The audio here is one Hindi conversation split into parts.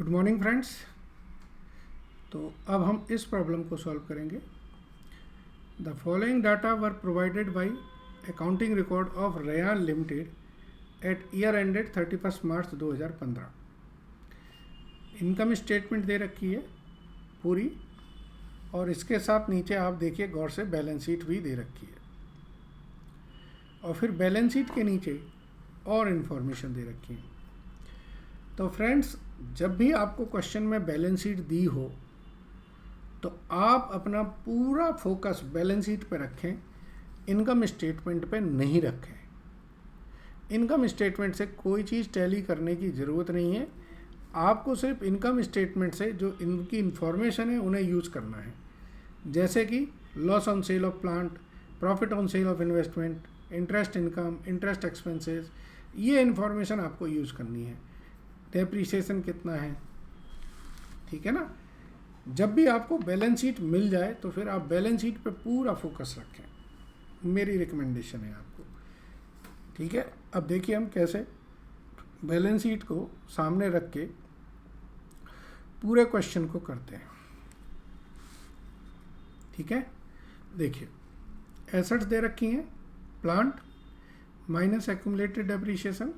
Good morning friends. तो अब हम इस प्रॉब्लम को सॉल्व करेंगे। The following data were provided by accounting record of Rayan limited at year ended 31 March 2015। Income statement दे रखी है पूरी, और इसके साथ नीचे आप देखिए गौर से बैलेंस शीट भी दे रखी है, और फिर बैलेंस शीट के नीचे और इन्फॉर्मेशन दे रखी है। तो फ्रेंड्स, जब भी आपको क्वेश्चन में बैलेंस शीट दी हो तो आप अपना पूरा फोकस बैलेंस शीट पे रखें, इनकम स्टेटमेंट पे नहीं रखें। इनकम स्टेटमेंट से कोई चीज़ टैली करने की ज़रूरत नहीं है। आपको सिर्फ इनकम स्टेटमेंट से जो इनकी इंफॉर्मेशन है उन्हें यूज़ करना है, जैसे कि loss on sale of plant, profit on sale of investment, interest income, interest expenses, ये इन्फॉर्मेशन आपको यूज़ करनी है। डेप्रीसिएशन कितना है, ठीक है ना। जब भी आपको बैलेंस शीट मिल जाए तो फिर आप बैलेंस शीट पे पूरा फोकस रखें, मेरी रिकमेंडेशन है आपको, ठीक है। अब देखिए हम कैसे बैलेंस शीट को सामने रख के पूरे क्वेश्चन को करते हैं, ठीक है। देखिए, एसेट्स दे रखी हैं, plant minus accumulated depreciation,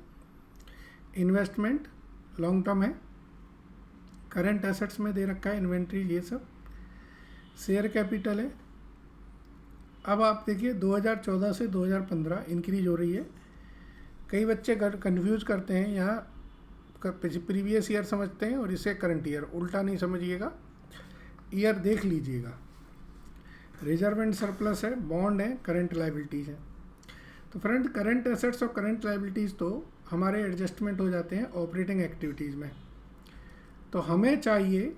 investment long term है, करंट एसेट्स में दे रखा है इन्वेंट्री, ये सब शेयर कैपिटल है। अब आप देखिए 2014 से 2015 इंक्रीज हो रही है। कई बच्चे कंफ्यूज करते हैं, यहाँ प्रीवियस ईयर समझते हैं और इसे करंट ईयर, उल्टा नहीं समझिएगा, ईयर देख लीजिएगा। रिजर्व एंड सरप्लस है, बॉन्ड है, करंट लाइबिलिटीज़ है। तो फ्रेंड, करंट एसेट्स और करंट लाइबिलिटीज़ तो हमारे एडजस्टमेंट हो जाते हैं ऑपरेटिंग एक्टिविटीज़ में, तो हमें चाहिए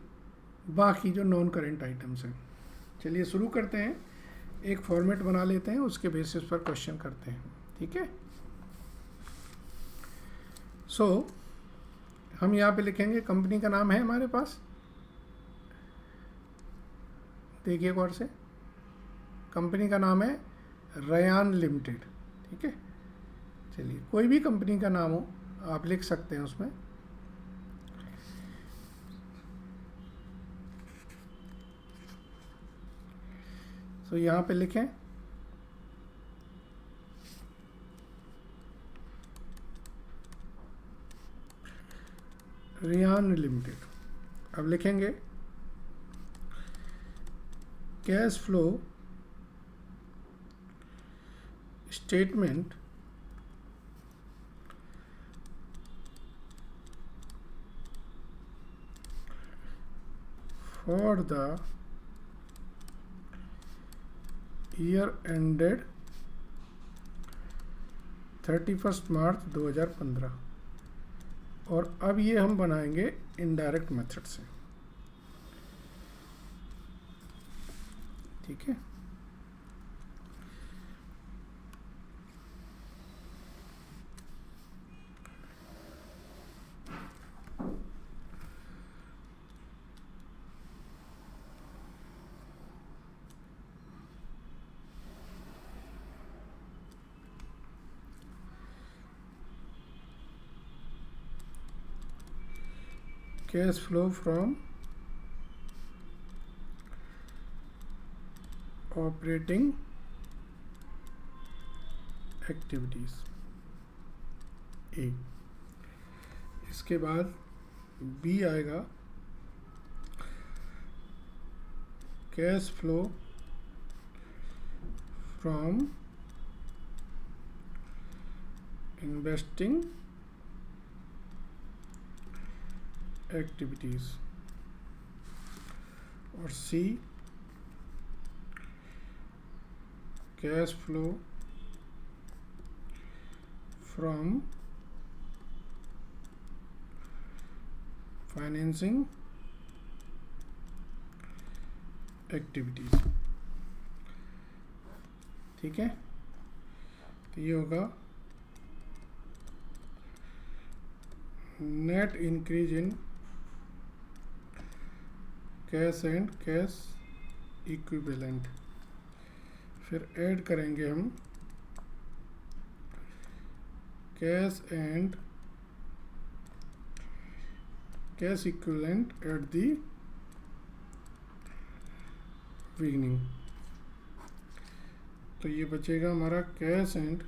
बाकी जो नॉन करंट आइटम्स हैं। चलिए शुरू करते हैं, एक फॉर्मेट बना लेते हैं, उसके बेसिस पर क्वेश्चन करते हैं, ठीक है। सो हम यहाँ पे लिखेंगे, कंपनी का नाम है हमारे पास, देखिए गौर से, कंपनी का नाम है रेयान लिमिटेड, ठीक है। चलिए, कोई भी कंपनी का नाम हो आप लिख सकते हैं उसमें। तो यहाँ पे लिखें रेयान लिमिटेड। अब लिखेंगे cash flow statement for the year ended 31 March 2015। और अब ये हम बनाएंगे इनडायरेक्ट मेथड से, ठीक है। Cash flow from operating activities A. इसके बाद बी आएगा cash flow from investing activities, और C cash flow from financing activities, ठीक है। तो ये होगा net increase in cash and cash equivalent. फिर ऐड करेंगे हम cash and cash equivalent at the beginning. तो ये बचेगा हमारा cash and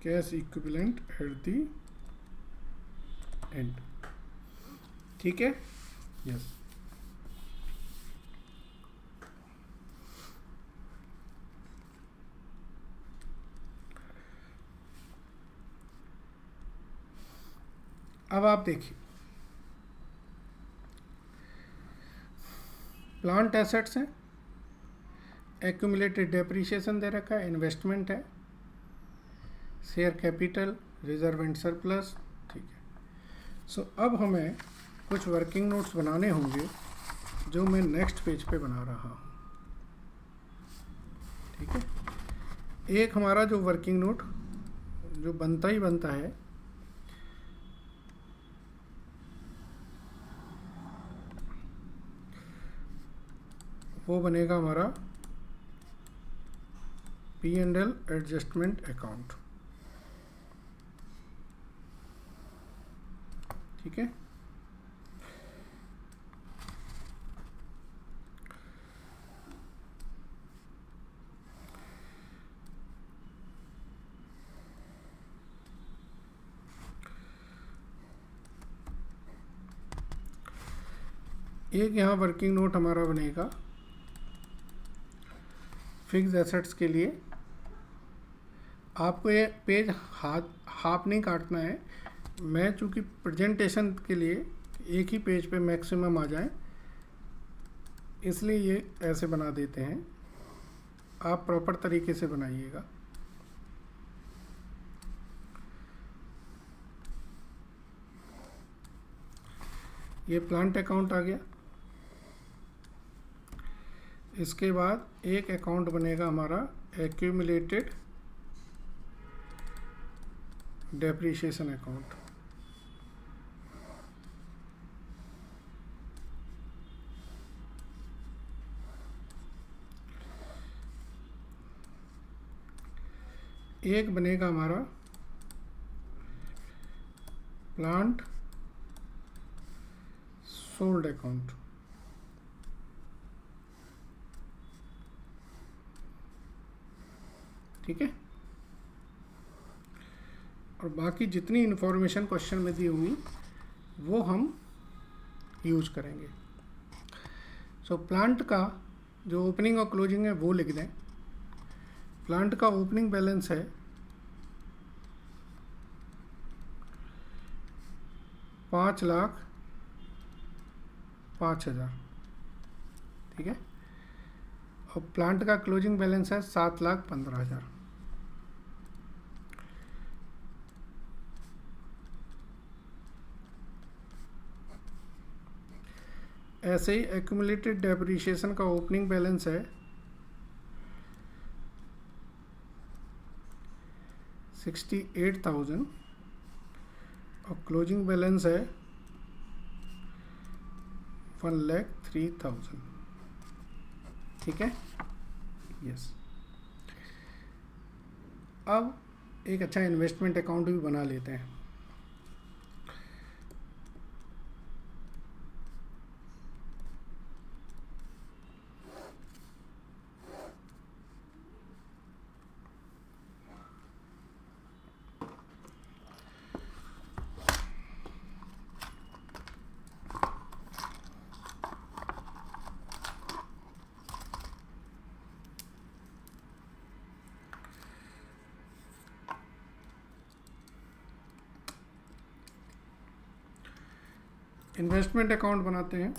cash equivalent at the end. ठीक है, यस। अब आप देखिए, प्लांट एसेट्स हैं, एक्यूमुलेटेड डेप्रिसिएशन दे रखा है, इन्वेस्टमेंट है, share capital, reserve and surplus. ठीक है। सो अब हमें कुछ वर्किंग नोट्स बनाने होंगे जो मैं नेक्स्ट पेज पे बना रहा हूँ। ठीक है। एक हमारा जो वर्किंग नोट जो बनता ही बनता है, वो बनेगा हमारा P&L एडजस्टमेंट अकाउंट। ठीक है। एक यहाँ वर्किंग नोट हमारा बनेगा फिक्स एसेट्स के लिए। आपको ये पेज हाफ नहीं काटना है। मैं चूँकि प्रेजेंटेशन के लिए एक ही पेज पे मैक्सिमम आ जाए, इसलिए ये ऐसे बना देते हैं। आप प्रॉपर तरीके से बनाइएगा। ये प्लांट अकाउंट आ गया। इसके बाद एक अकाउंट बनेगा हमारा एक्यूमुलेटेड डेप्रिसिएशन अकाउंट। एक बनेगा हमारा प्लांट सोल्ड अकाउंट। ठीक है। और बाकी जितनी इन्फॉर्मेशन क्वेश्चन में दी होंगी वो हम यूज करेंगे। सो प्लांट का जो ओपनिंग और क्लोजिंग है वो लिख दें। प्लांट का ओपनिंग बैलेंस है 5,05,000। ठीक है। और प्लांट का क्लोजिंग बैलेंस है 7,15,000। ऐसे ही एक्यूमुलेटेड डेप्रिसिएशन का ओपनिंग बैलेंस है 68,000 और क्लोजिंग बैलेंस है 1,03,000। ठीक है, यस। अब एक अच्छा इन्वेस्टमेंट अकाउंट भी बना लेते हैं। इन्वेस्टमेंट अकाउंट बनाते हैं।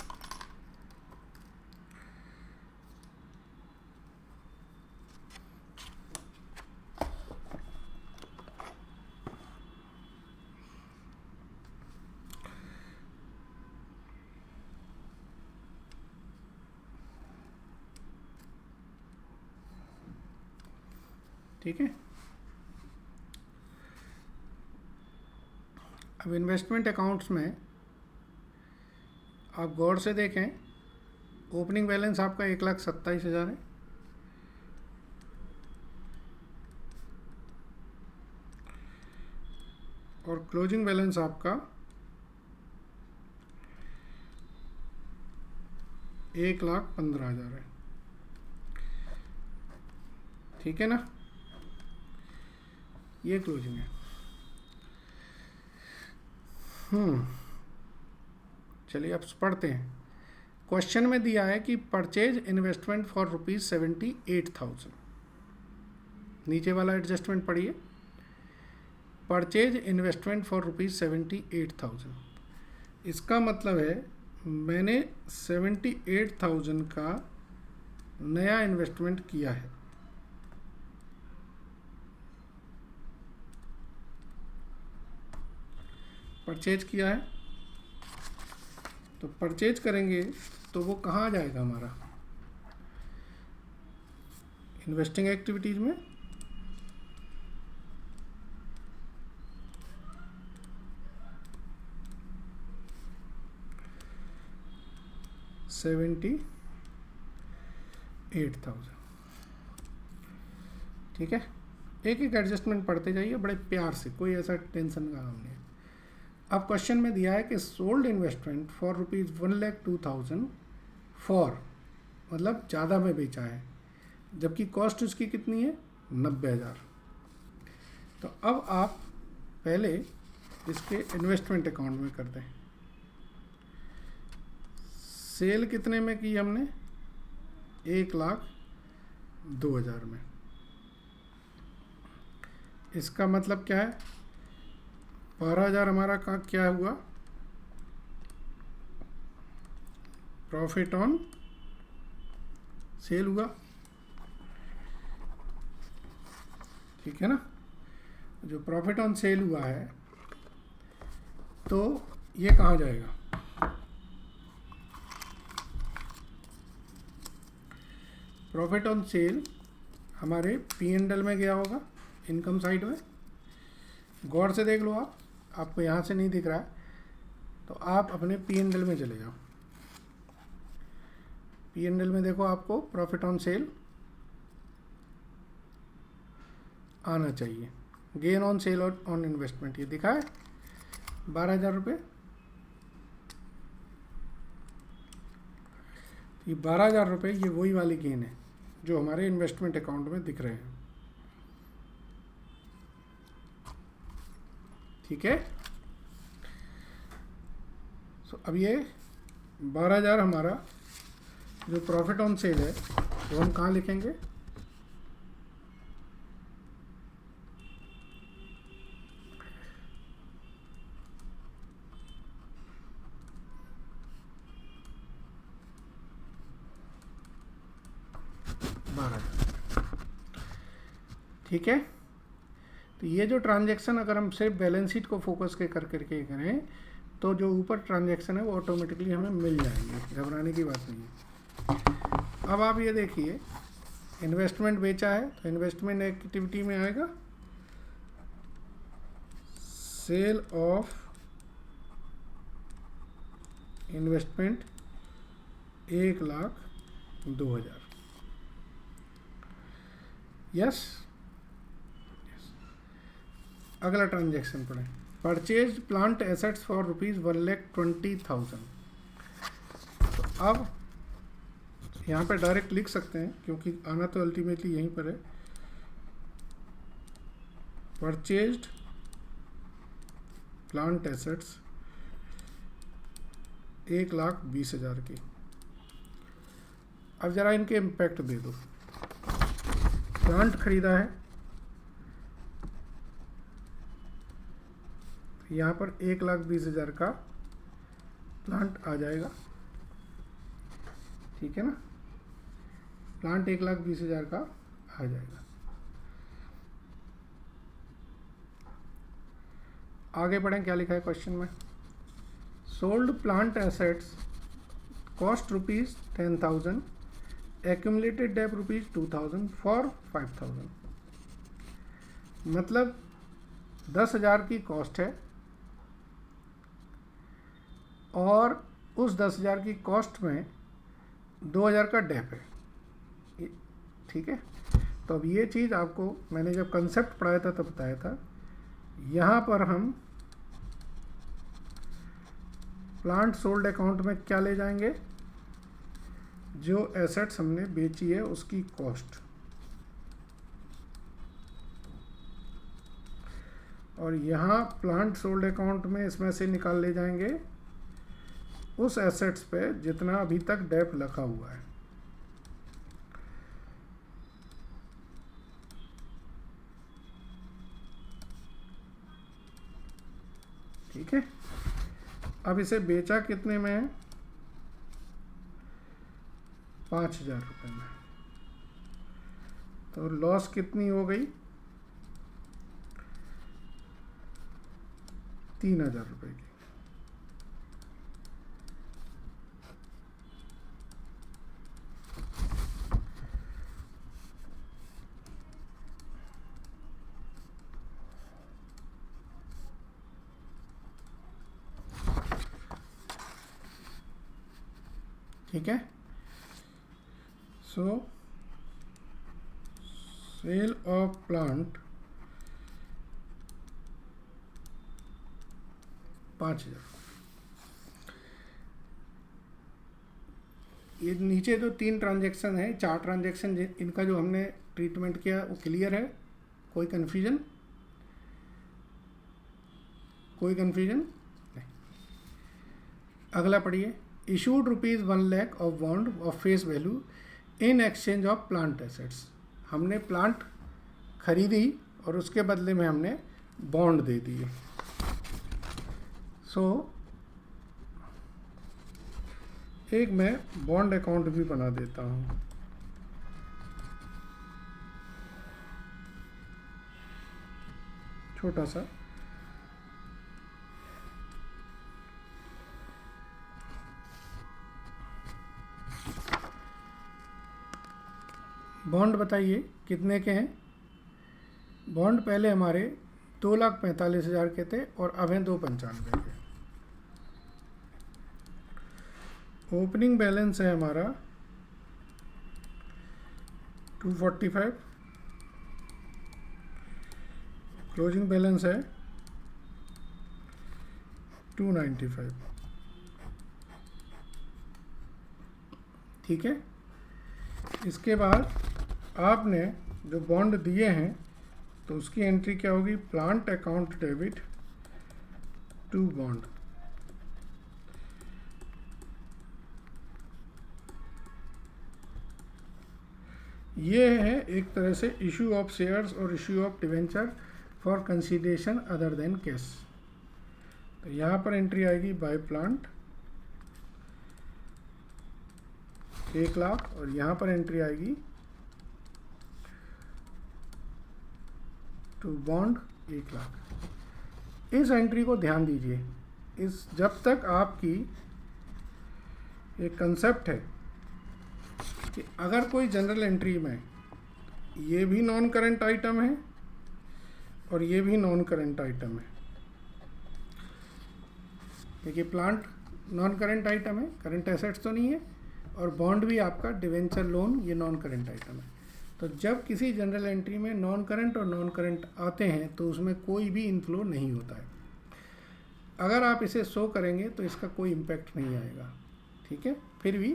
ठीक है। अब इन्वेस्टमेंट अकाउंट्स में आप गौर से देखें, ओपनिंग बैलेंस आपका 1,27,000 है। और क्लोजिंग बैलेंस आपका 1,15,000 है, ठीक है ना, ये क्लोजिंग है। चलिए अब पढ़ते हैं। क्वेश्चन में दिया है कि परचेज इन्वेस्टमेंट फॉर ₹78,000। नीचे वाला एडजस्टमेंट पढ़िए, परचेज इन्वेस्टमेंट फॉर ₹78,000। इसका मतलब है मैंने 78,000 का नया इन्वेस्टमेंट किया है। परचेज किया है, तो परचेज करेंगे तो वो कहाँ जाएगा हमारा, इन्वेस्टिंग एक्टिविटीज में। $78,000, ठीक है। एक एक एडजस्टमेंट पढ़ते जाइए बड़े प्यार से, कोई ऐसा टेंशन का काम नहीं है। अब क्वेश्चन में दिया है कि सोल्ड इन्वेस्टमेंट फॉर ₹1,02,000 फॉर, मतलब ज़्यादा में बेचा है, जबकि कॉस्ट उसकी कितनी है 90,000। तो अब आप पहले इसके इन्वेस्टमेंट अकाउंट में कर दें। सेल कितने में की हमने, 1,02,000 में। इसका मतलब क्या है, 12,000 हमारा का क्या हुआ, प्रॉफिट ऑन सेल हुआ, ठीक है ना। जो प्रॉफिट ऑन सेल हुआ है तो ये कहाँ जाएगा, प्रॉफिट ऑन सेल हमारे P&L में गया होगा, इनकम साइड में। गौर से देख लो, आपको यहाँ से नहीं दिख रहा है तो आप अपने P&L में चले जाओ। P&L में देखो, आपको प्रॉफिट ऑन सेल आना चाहिए। गेन ऑन सेल और ऑन इन्वेस्टमेंट ये दिखा है 12,000 रुपये। ये 12,000 रुपये ये वही वाली गेन है जो हमारे इन्वेस्टमेंट अकाउंट में दिख रहे हैं, ठीक है। सो अब ये 12,000 हमारा जो प्रॉफिट ऑन सेल है वो हम कहाँ लिखेंगे, ठीक है। तो ये जो ट्रांजैक्शन अगर हम सिर्फ बैलेंस शीट को फोकस के करके करें तो जो ऊपर ट्रांजैक्शन है वो ऑटोमेटिकली हमें मिल जाएंगे, घबराने की बात नहीं है। अब आप ये देखिए, इन्वेस्टमेंट बेचा है तो इन्वेस्टमेंट एक्टिविटी में आएगा सेल ऑफ इन्वेस्टमेंट 1,02,000। यस, अगला ट्रांजैक्शन पढ़ें, परचेज प्लांट एसेट्स फॉर ₹1,20,000। तो अब यहाँ पे डायरेक्ट लिख सकते हैं क्योंकि आना तो अल्टीमेटली यहीं पर है। परचेज्ड प्लांट एसेट्स 1,20,000 की। अब ज़रा इनके इम्पैक्ट दे दो। प्लांट खरीदा है, यहाँ पर 1,20,000 का प्लांट आ जाएगा, ठीक है ना। प्लांट 1,20,000 का आ जाएगा। आगे बढ़ें, क्या लिखा है क्वेश्चन में, sold plant assets cost ₹10,000, accumulated debt ₹2,000 for 5,000। मतलब 10,000 की कॉस्ट है और उस 10,000 की कॉस्ट में 2,000 का डेप है, ठीक है। तो अब ये चीज़ आपको मैंने जब कंसेप्ट पढ़ाया था तब बताया था। यहाँ पर हम प्लांट सोल्ड अकाउंट में क्या ले जाएंगे, जो एसेट्स हमने बेची है उसकी कॉस्ट, और यहाँ प्लांट सोल्ड अकाउंट में इसमें से निकाल ले जाएंगे उस एसेट्स पे जितना अभी तक डेप लगा हुआ है। ठीक है, अब इसे बेचा कितने में है? 5,000 रुपये में। तो लॉस कितनी हो गई? 3,000 रुपये की। ठीक है, सो सेल ऑफ प्लांट 5,000। ये नीचे तो 3 ट्रांजैक्शन है, 4 ट्रांजैक्शन, इनका जो हमने ट्रीटमेंट किया वो क्लियर है? कोई कन्फ्यूजन? कोई कन्फ्यूजन नहीं। अगला पढ़िए। Issued ₹1 lakh of bond of face value in exchange of plant assets. हमने प्लांट खरीदी और उसके बदले में हमने बॉन्ड दे दिए। सो एक मैं बॉन्ड अकाउंट भी बना देता हूँ। छोटा सा, बॉन्ड बताइए कितने के हैं? बॉन्ड पहले हमारे 2,45,000 के थे और अब हैं 295 के। ओपनिंग बैलेंस है हमारा 245, क्लोजिंग बैलेंस है 295। ठीक है, इसके बाद आपने जो बॉन्ड दिए हैं तो उसकी एंट्री क्या होगी? Plant account debit to bond. ये है एक तरह से इशू ऑफ शेयर्स और issue of debenture for consideration other than cash. तो यहाँ पर एंट्री आएगी बाय प्लांट 1 लाख, और यहाँ पर एंट्री आएगी टू बॉन्ड 1 लाख। इस एंट्री को ध्यान दीजिए। इस जब तक आपकी एक कंसेप्ट है कि अगर कोई जनरल एंट्री में ये भी नॉन करंट आइटम है और ये भी नॉन करंट आइटम है, देखिए प्लांट नॉन करंट आइटम है, करंट एसेट्स तो नहीं है, और बॉन्ड भी आपका डिवेंचर लोन ये नॉन करंट आइटम है। तो जब किसी जनरल एंट्री में नॉन करंट और नॉन करंट आते हैं तो उसमें कोई भी इनफ्लो नहीं होता है। अगर आप इसे शो करेंगे तो इसका कोई इम्पैक्ट नहीं आएगा। ठीक है, फिर भी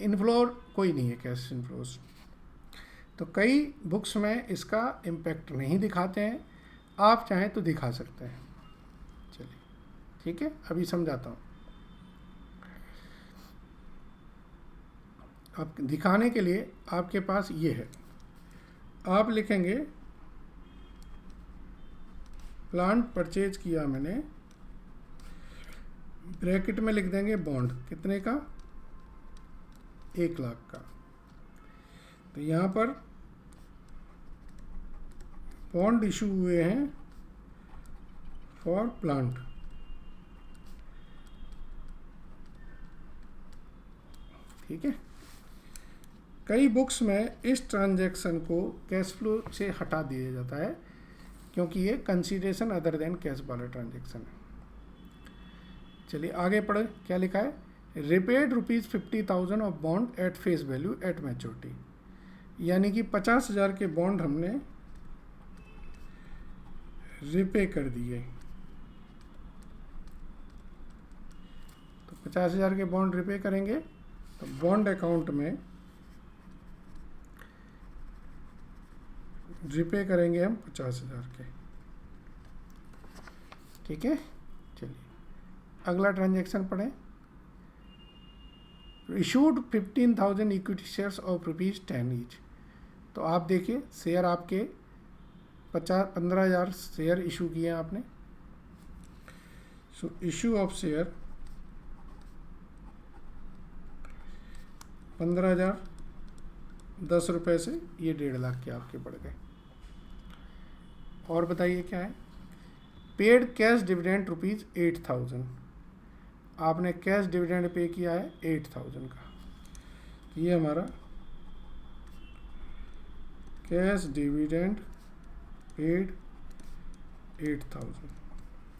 इनफ्लो कोई नहीं है कैश इनफ्लोज। तो कई बुक्स में इसका इम्पैक्ट नहीं दिखाते हैं, आप चाहें तो दिखा सकते हैं। चलिए ठीक है, अभी समझाता हूँ। आप दिखाने के लिए आपके पास ये है, आप लिखेंगे प्लांट परचेज किया मैंने, ब्रैकेट में लिख देंगे बॉन्ड कितने का? 1 लाख का। तो यहाँ पर बॉन्ड इशू हुए हैं फॉर प्लांट। ठीक है, कई बुक्स में इस ट्रांजैक्शन को कैश फ्लो से हटा दिया जाता है क्योंकि ये कंसीडरेशन अदर देन कैश वाला ट्रांजैक्शन है। चलिए आगे पढ़े, क्या लिखा है? Repaid ₹50,000 of bond at face value at maturity, यानी कि 50,000 के बॉन्ड हमने रिपे कर दिए। तो 50,000 के बॉन्ड रिपे करेंगे तो बॉन्ड अकाउंट में रिपे करेंगे हम 50,000 के। ठीक है, चलिए अगला ट्रांजैक्शन पढ़ें। Issued 15,000 equity shares of ₹10 each. तो आप देखिए शेयर आपके 15,000 शेयर इशू किए हैं आपने। सो इशू ऑफ शेयर 15,000, 10 रुपये से ये 1.5 लाख के आपके बढ़ गए। और बताइए क्या है। Paid cash dividend ₹8,000। आपने कैश डिविडेंड पे किया है 8,000 का। ये हमारा कैश डिविडेंड पेड 8,000।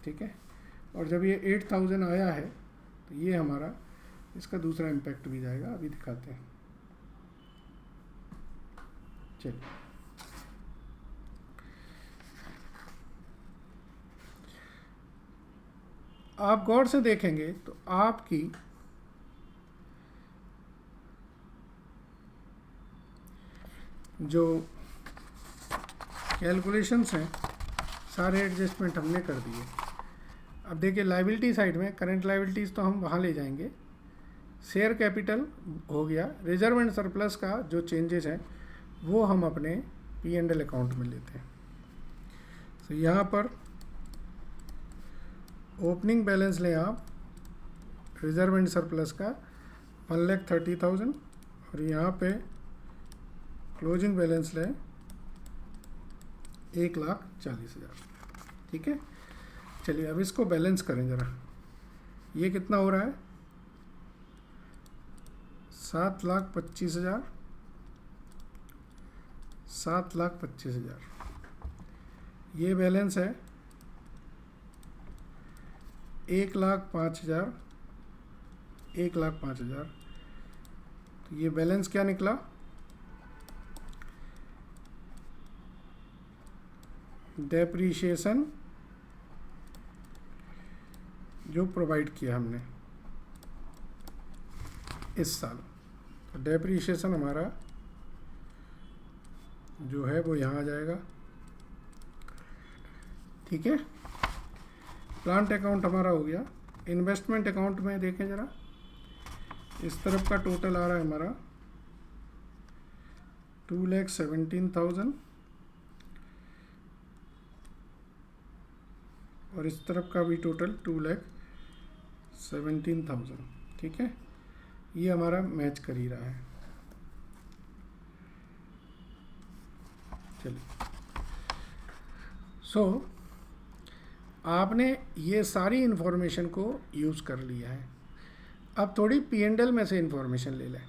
ठीक है, और जब ये 8,000 आया है तो ये हमारा इसका दूसरा इम्पैक्ट भी जाएगा, अभी दिखाते हैं। चलिए, आप गौर से देखेंगे तो आपकी जो कैलकुलेशंस हैं सारे एडजस्टमेंट हमने कर दिए। अब देखिए लायबिलिटी साइड में करंट लायबिलिटीज़ तो हम वहाँ ले जाएंगे, शेयर कैपिटल हो गया, रिजर्व एंड सरप्लस का जो चेंजेस हैं वो हम अपने P&L अकाउंट में लेते हैं। तो यहाँ पर ओपनिंग बैलेंस लें आप रिजर्व एंड सरप्लस का 1,30,000 और यहाँ पे क्लोजिंग बैलेंस लें 1,40,000। ठीक है, चलिए अब इसको बैलेंस करें ज़रा। ये कितना हो रहा है 7,25,000, 7,25,000। ये बैलेंस है 1,05,000, 1,05,000। तो ये बैलेंस क्या निकला, डेप्रीशिएशन जो प्रोवाइड किया हमने इस साल। तो डेप्रीशिएशन हमारा जो है वो यहाँ आ जाएगा। ठीक है, प्लांट अकाउंट हमारा हो गया। इन्वेस्टमेंट अकाउंट में देखें ज़रा, इस तरफ का टोटल आ रहा है हमारा 2,17,000 और इस तरफ का भी टोटल 2,17,000। ठीक है, ये हमारा मैच कर ही रहा है। चलिए, आपने ये सारी इन्फॉर्मेशन को यूज़ कर लिया है। अब थोड़ी P&L में से इन्फॉर्मेशन ले लें।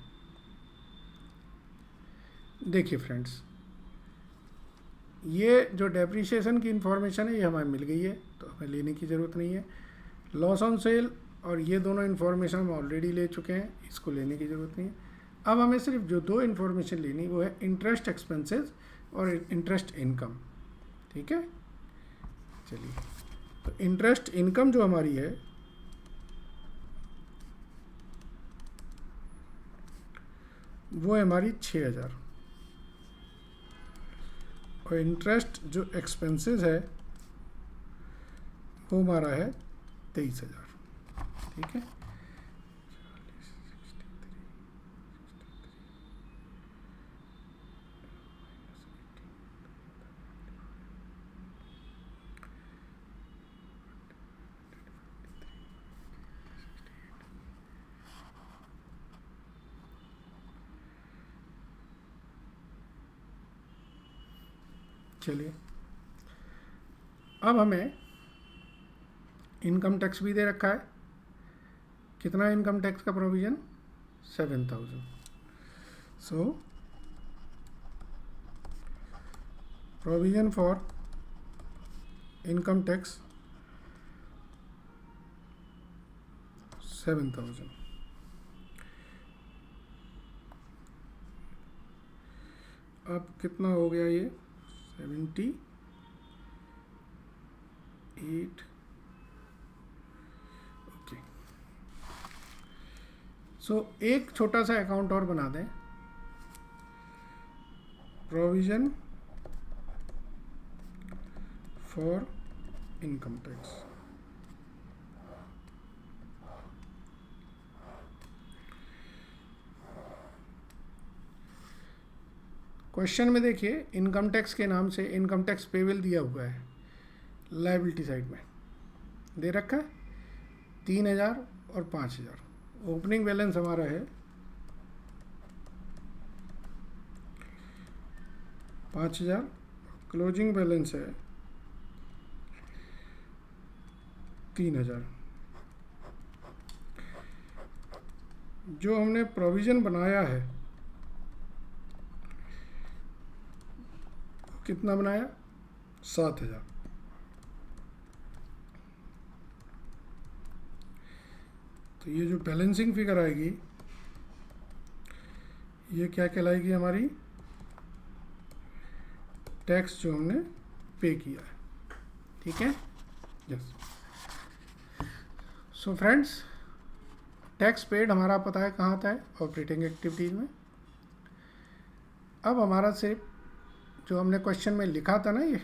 देखिए फ्रेंड्स, ये जो डेप्रीशिएशन की इन्फॉर्मेशन है ये हमें मिल गई है, तो हमें लेने की ज़रूरत नहीं है। लॉस ऑन सेल और ये दोनों इन्फॉर्मेशन हम ऑलरेडी ले चुके हैं, इसको लेने की ज़रूरत नहीं है। अब हमें सिर्फ जो दो इन्फॉर्मेशन लेनी वो है इंटरेस्ट एक्सपेंसेस और इंटरेस्ट इनकम। ठीक है, चलिए, तो इंटरेस्ट इनकम जो हमारी है वो है हमारी 6,000 और इंटरेस्ट जो एक्सपेंसेस है वो हमारा है 23,000। ठीक है, चलिए अब हमें इनकम टैक्स भी दे रखा है। कितना इनकम टैक्स का provision 7,000। So provision for income tax 7,000। अब कितना हो गया ये 78। ओके, एक छोटा सा अकाउंट और बना दें, provision for income tax. Question में देखिए इनकम टैक्स के नाम से इनकम टैक्स पेबल दिया हुआ है, लायबिलिटी साइड में दे रखा है 3000 और 5000। ओपनिंग बैलेंस हमारा है 5000, क्लोजिंग बैलेंस है 3000। जो हमने प्रोविज़न बनाया है कितना बनाया, 7000। तो ये जो बैलेंसिंग फिगर आएगी ये क्या कहलाएगी, हमारी टैक्स जो हमने पे किया है। ठीक है, yes. So friends, tax paid हमारा पता है कहाँ आता है, ऑपरेटिंग एक्टिविटीज़ में। अब हमारा सिर्फ जो हमने क्वेश्चन में लिखा था ना, ये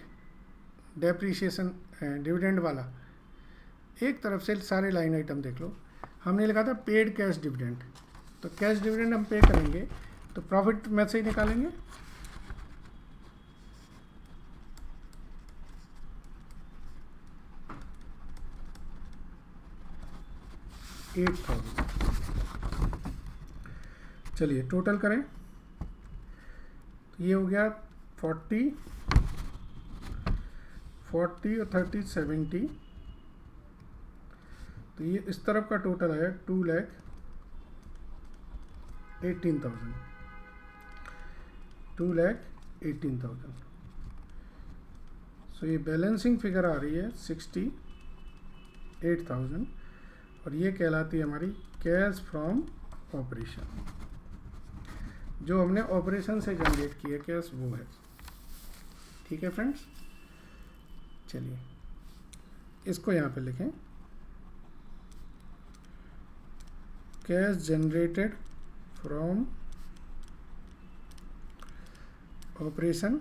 डेप्रीशिएशन डिविडेंड वाला, एक तरफ से सारे लाइन आइटम देख लो। हमने लिखा था पेड कैश डिविडेंड, तो कैश डिविडेंड हम पे करेंगे तो प्रॉफिट में से ही निकालेंगे। $8,000। चलिए टोटल करें तो ये हो गया 40 और 30 70। तो ये इस तरफ का टोटल है 2,18,000। 2,18,000। सो ये बैलेंसिंग फिगर आ रही है 68,000 और ये कहलाती है हमारी कैश फ्रॉम ऑपरेशन। जो हमने ऑपरेशन से जनरेट किया कैश वो है। ठीक है फ्रेंड्स, चलिए इसको यहाँ पे लिखें, कैश जनरेटेड फ्रॉम ऑपरेशन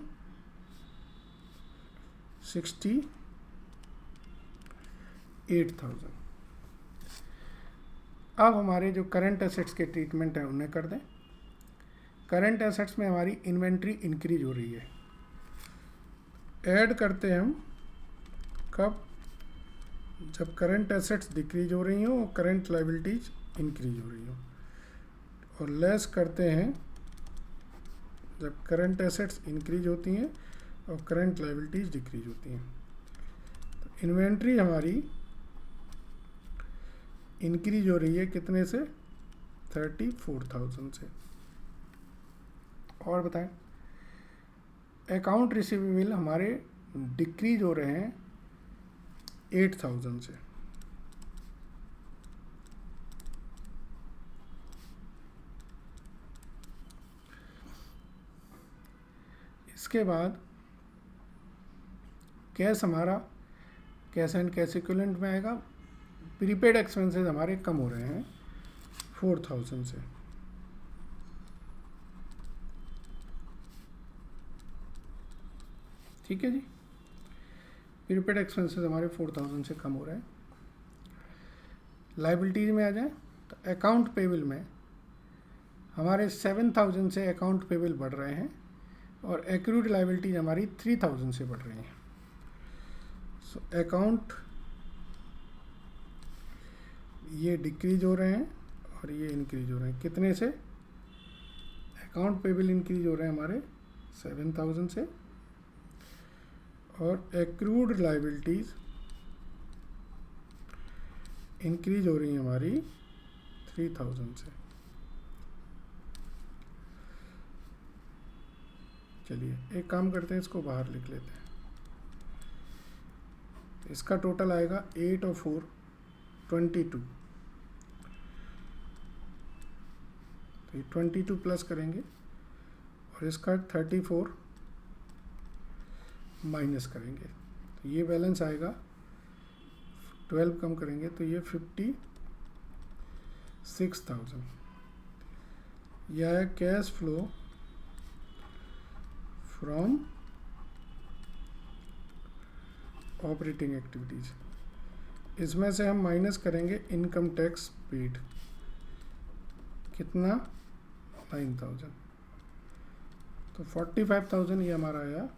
68,000। अब हमारे जो करंट एसेट्स के ट्रीटमेंट है उन्हें कर दें। करंट एसेट्स में हमारी इन्वेंट्री इंक्रीज हो रही है, ऐड करते हैं हम कब, जब करंट एसेट्स डिक्रीज हो रही हो और करंट लायबिलिटीज इंक्रीज हो रही हो, और लेस करते हैं जब करंट एसेट्स इंक्रीज होती हैं और करंट लायबिलिटीज डिक्रीज होती हैं। तो इन्वेंट्री हमारी इंक्रीज हो रही है कितने से, 34,000 से। और बताएं, अकाउंट रिसीवेबल हमारे डिक्रीज हो रहे हैं 8,000 से। इसके बाद कैश हमारा कैश एंड कैश इक्विवेलेंट में आएगा। प्रीपेड एक्सपेंसेस हमारे कम हो रहे हैं 4,000 से। ठीक है जी, प्रीपेड एक्सपेंसेस हमारे 4,000 से कम हो रहे हैं। लायबिलिटीज में आ जाए तो अकाउंट पेबल में हमारे 7,000 से अकाउंट पेबल बढ़ रहे हैं और एक्रूड लायबिलिटीज हमारी 3,000 से बढ़ रही हैं। सो अकाउंट ये डिक्रीज हो रहे हैं और ये इंक्रीज हो रहे हैं कितने से, अकाउंट पेबल इंक्रीज हो रहे हैं हमारे 7,000 से और एक्रूड लायबिलिटीज इंक्रीज हो रही हैं हमारी 3,000 से। चलिए एक काम करते हैं, इसको बाहर लिख लेते हैं। इसका टोटल आएगा 8 और 4 22। तो ये 22 प्लस करेंगे और इसका 34 माइनस करेंगे तो ये बैलेंस आएगा। 12 कम करेंगे तो ये 56,000। यह है cash flow from operating activities. इसमें से हम माइनस करेंगे इनकम टैक्स पेड, कितना 9,000, तो 45,000 ये हमारा आया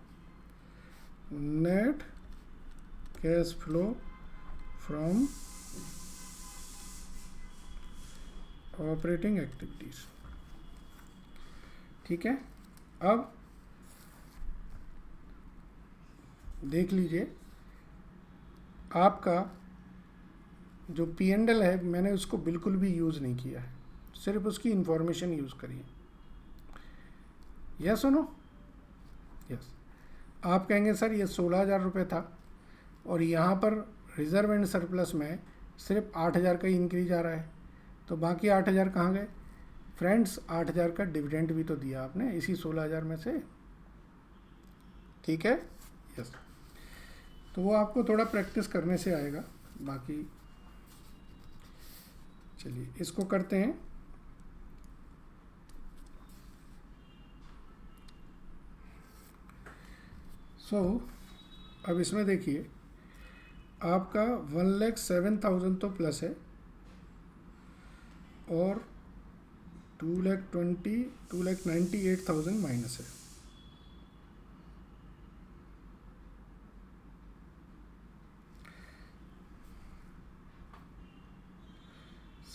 net cash flow from operating activities. ठीक है, अब देख लीजिए आपका जो P&L है मैंने उसको बिल्कुल भी यूज़ नहीं किया है, सिर्फ उसकी इंफॉर्मेशन यूज़ करी है। यस सुनो, यस। आप कहेंगे सर ये 16,000 रुपये था और यहाँ पर रिजर्व एंड सरप्लस में सिर्फ 8,000 का ही इंक्रीज आ रहा है, तो बाकी 8,000 कहाँ गए? फ्रेंड्स 8,000 का डिविडेंड भी तो दिया आपने इसी 16,000 में से। ठीक है, यस। तो वो आपको थोड़ा प्रैक्टिस करने से आएगा। बाकी चलिए इसको करते हैं। अब इसमें देखिए आपका 1,07,000 तो प्लस है और 2,98,000 माइनस है।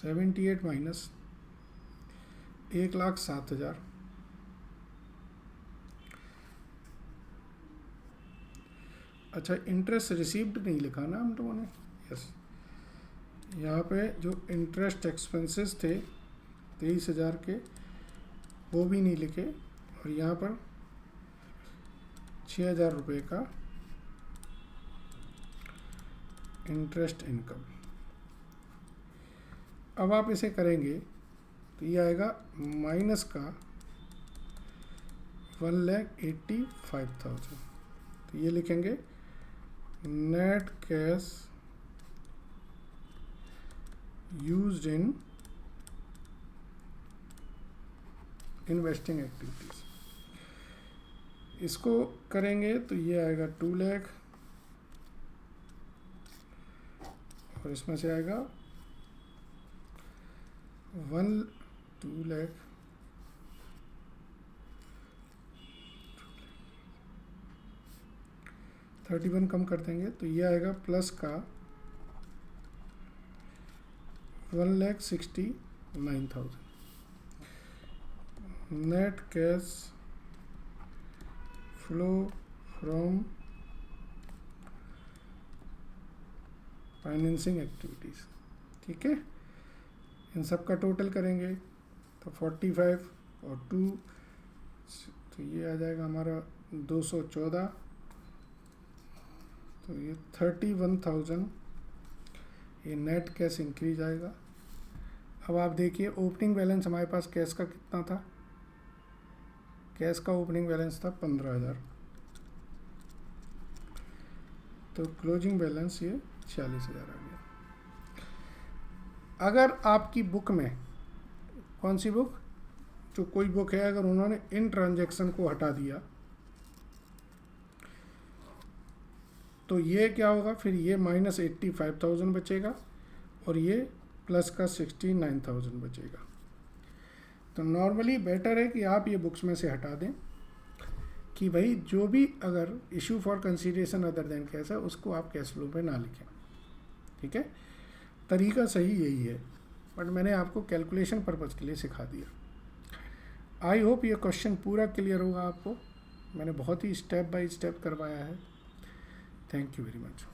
$78 माइनस 1,07,000, अच्छा इंटरेस्ट रिसीव्ड नहीं लिखा ना हम लोगों ने। यस, यहाँ पे जो इंटरेस्ट एक्सपेंसेस थे 23,000 के वो भी नहीं लिखे, और यहाँ पर 6,000 रुपये का इंटरेस्ट इनकम। अब आप इसे करेंगे तो ये आएगा माइनस का 1,85,000, तो ये लिखेंगे net cash used in investing activities. इसको करेंगे तो ये आएगा 2 लाख और इसमें से आएगा 2 लाख 31 कम कर देंगे तो ये आएगा प्लस का 1,69,000 net cash flow from financing activities. ठीक है, इन सब का टोटल करेंगे तो 45 और 2 तो ये आ जाएगा हमारा 214, तो ये 31,000 ये नेट कैश इंक्रीज आएगा। अब आप देखिए ओपनिंग बैलेंस हमारे पास कैश का कितना था? कैश का ओपनिंग बैलेंस था 15,000, तो क्लोजिंग बैलेंस ये 46,000 आ गया। अगर आपकी बुक में, कौन सी बुक, जो कोई बुक है, अगर उन्होंने इन ट्रांजैक्शन को हटा दिया तो ये क्या होगा? फिर ये -85,000 बचेगा और ये प्लस का 69,000 बचेगा। तो नॉर्मली बेटर है कि आप ये बुक्स में से हटा दें कि भाई जो भी अगर issue for consideration other than cash है उसको आप कैश फ्लो पे ना लिखें। ठीक है, तरीका सही यही है, बट मैंने आपको कैलकुलेशन पर्पज़ के लिए सिखा दिया। आई होप ये क्वेश्चन पूरा क्लियर होगा आपको। मैंने बहुत ही स्टेप बाय स्टेप करवाया है। Thank you very much.